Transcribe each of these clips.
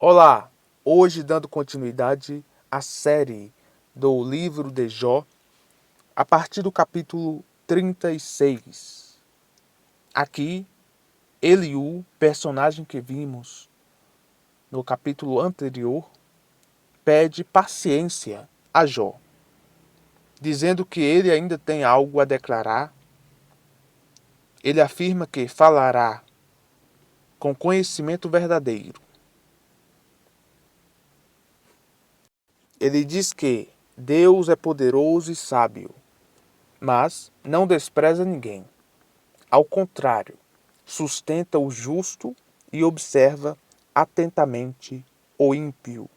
Olá! Hoje dando continuidade à série do livro de Jó, a partir do capítulo 36. Aqui, Eliú, personagem que vimos no capítulo anterior, pede paciência a Jó, dizendo que ele ainda tem algo a declarar. Ele afirma que falará com conhecimento verdadeiro. Ele diz que Deus é poderoso e sábio, mas não despreza ninguém. Ao contrário, sustenta o justo e observa atentamente o ímpio.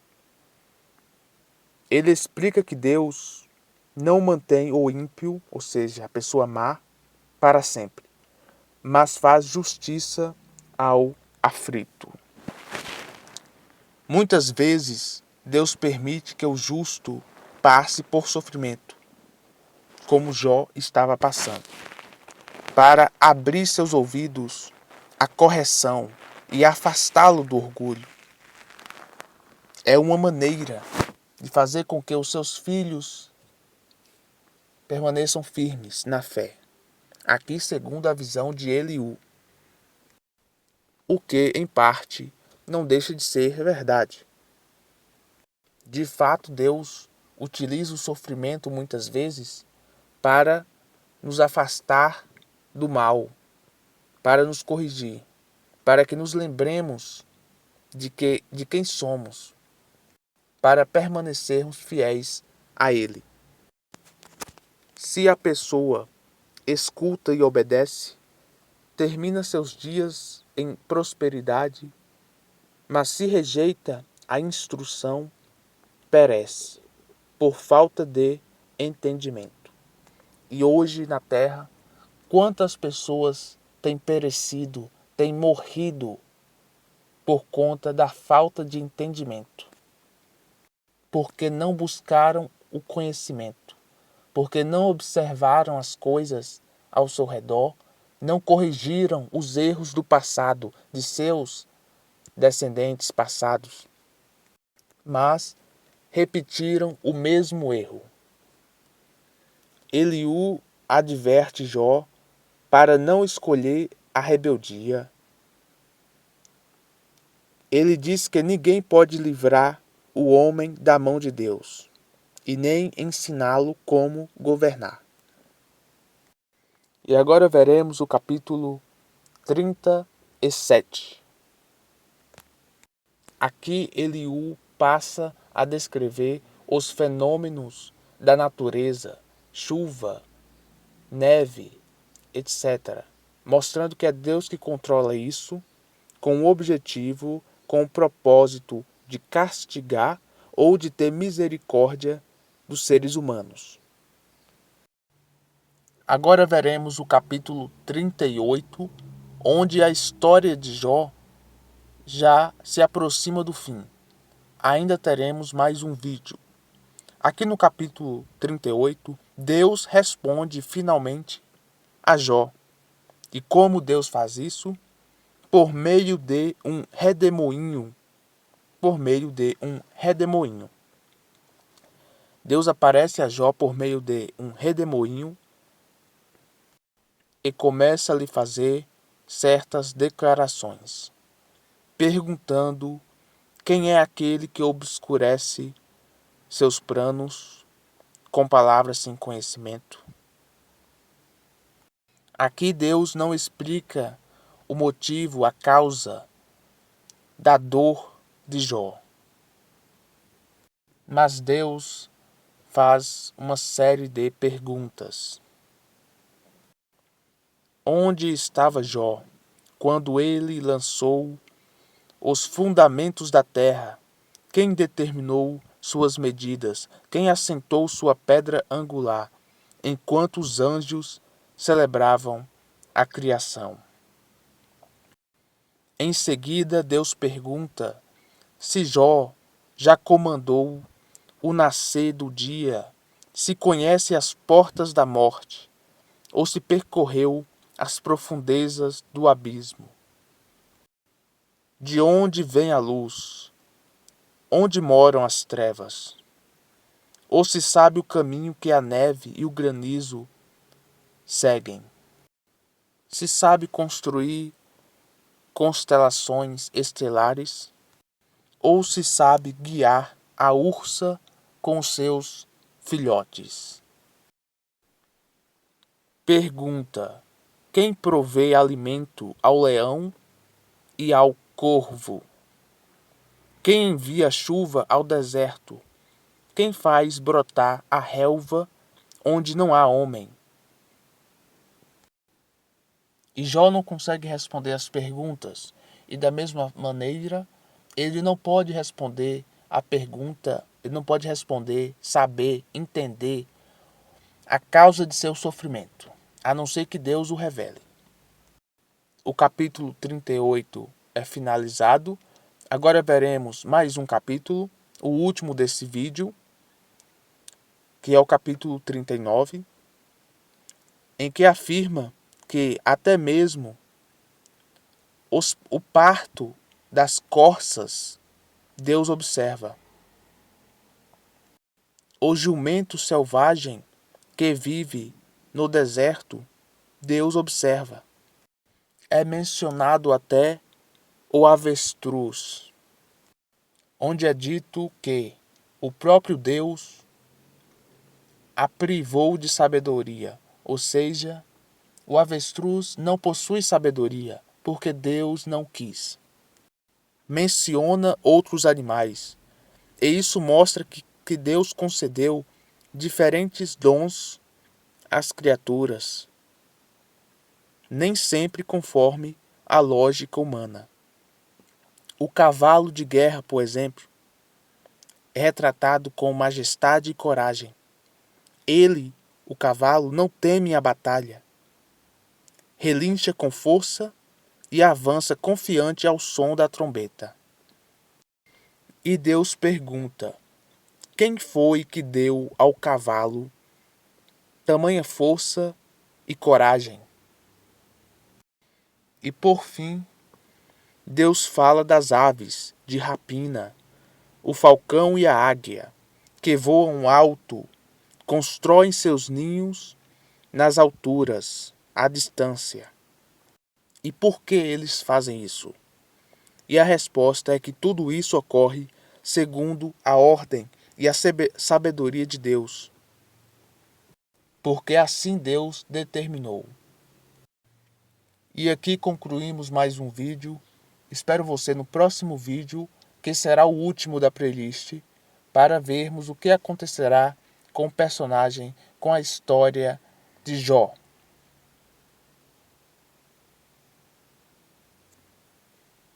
Ele explica que Deus não mantém o ímpio, ou seja, a pessoa má, para sempre, mas faz justiça ao aflito. Muitas vezes, Deus permite que o justo passe por sofrimento, como Jó estava passando, para abrir seus ouvidos à correção e afastá-lo do orgulho. É uma maneira de fazer com que os seus filhos permaneçam firmes na fé. Aqui, segundo a visão de Eliú, o que, em parte, não deixa de ser verdade. De fato, Deus utiliza o sofrimento muitas vezes para nos afastar do mal, para nos corrigir, para que nos lembremos de quem somos, para permanecermos fiéis a Ele. Se a pessoa escuta e obedece, termina seus dias em prosperidade, mas se rejeita a instrução, perece por falta de entendimento. E hoje na Terra, quantas pessoas têm perecido, têm morrido por conta da falta de entendimento? Porque não buscaram o conhecimento, porque não observaram as coisas ao seu redor, não corrigiram os erros do passado, de seus descendentes passados, mas repetiram o mesmo erro. Eliú adverte Jó para não escolher a rebeldia. Ele diz que ninguém pode livrar o homem da mão de Deus e nem ensiná-lo como governar. E agora veremos o capítulo 37. Aqui Eliú passa a descrever os fenômenos da natureza, chuva, neve, etc., mostrando que é Deus que controla isso com o objetivo, com o propósito de castigar ou de ter misericórdia dos seres humanos. Agora veremos o capítulo 38, onde a história de Jó já se aproxima do fim. Ainda teremos mais um vídeo. Aqui no capítulo 38, Deus responde finalmente a Jó. E como Deus faz isso? Por meio de um redemoinho. Deus aparece a Jó por meio de um redemoinho e começa a lhe fazer certas declarações, perguntando quem é aquele que obscurece seus planos com palavras sem conhecimento. Aqui Deus não explica o motivo, a causa da dor de Jó. Mas Deus faz uma série de perguntas. Onde estava Jó quando ele lançou os fundamentos da terra? Quem determinou suas medidas? Quem assentou sua pedra angular, enquanto os anjos celebravam a criação? Em seguida, Deus pergunta se Jó já comandou o nascer do dia, se conhece as portas da morte, ou se percorreu as profundezas do abismo. De onde vem a luz? onde moram as trevas? Ou se sabe o caminho que a neve e o granizo seguem? Se sabe construir constelações estelares? Ou se sabe guiar a ursa com seus filhotes? Pergunta: quem provê alimento ao leão e ao corvo? Quem envia chuva ao deserto? Quem faz brotar a relva onde não há homem? E Jó não consegue responder as perguntas, e da mesma maneira, ele não pode responder a pergunta, ele não pode responder, saber, entender a causa de seu sofrimento, a não ser que Deus o revele. O capítulo 38 é finalizado. Agora veremos mais um capítulo, o último desse vídeo, que é o capítulo 39, em que afirma que até mesmo o parto das corças Deus observa. O jumento selvagem que vive no deserto, Deus observa. É mencionado até o avestruz, onde é dito que o próprio Deus a privou de sabedoria, ou seja, o avestruz não possui sabedoria, porque Deus não quis. Menciona outros animais, e isso mostra que Deus concedeu diferentes dons às criaturas, nem sempre conforme a lógica humana. O cavalo de guerra, por exemplo, é retratado com majestade e coragem. Ele, o cavalo, não teme a batalha. Relincha com força e avança confiante ao som da trombeta. E Deus pergunta: quem foi que deu ao cavalo tamanha força e coragem? E por fim, Deus fala das aves de rapina, o falcão e a águia, que voam alto, constroem seus ninhos nas alturas, à distância. E por que eles fazem isso? E a resposta é que tudo isso ocorre segundo a ordem e a sabedoria de Deus, porque assim Deus determinou. E aqui concluímos mais um vídeo. Espero você no próximo vídeo, que será o último da playlist, para vermos o que acontecerá com o personagem, com a história de Jó.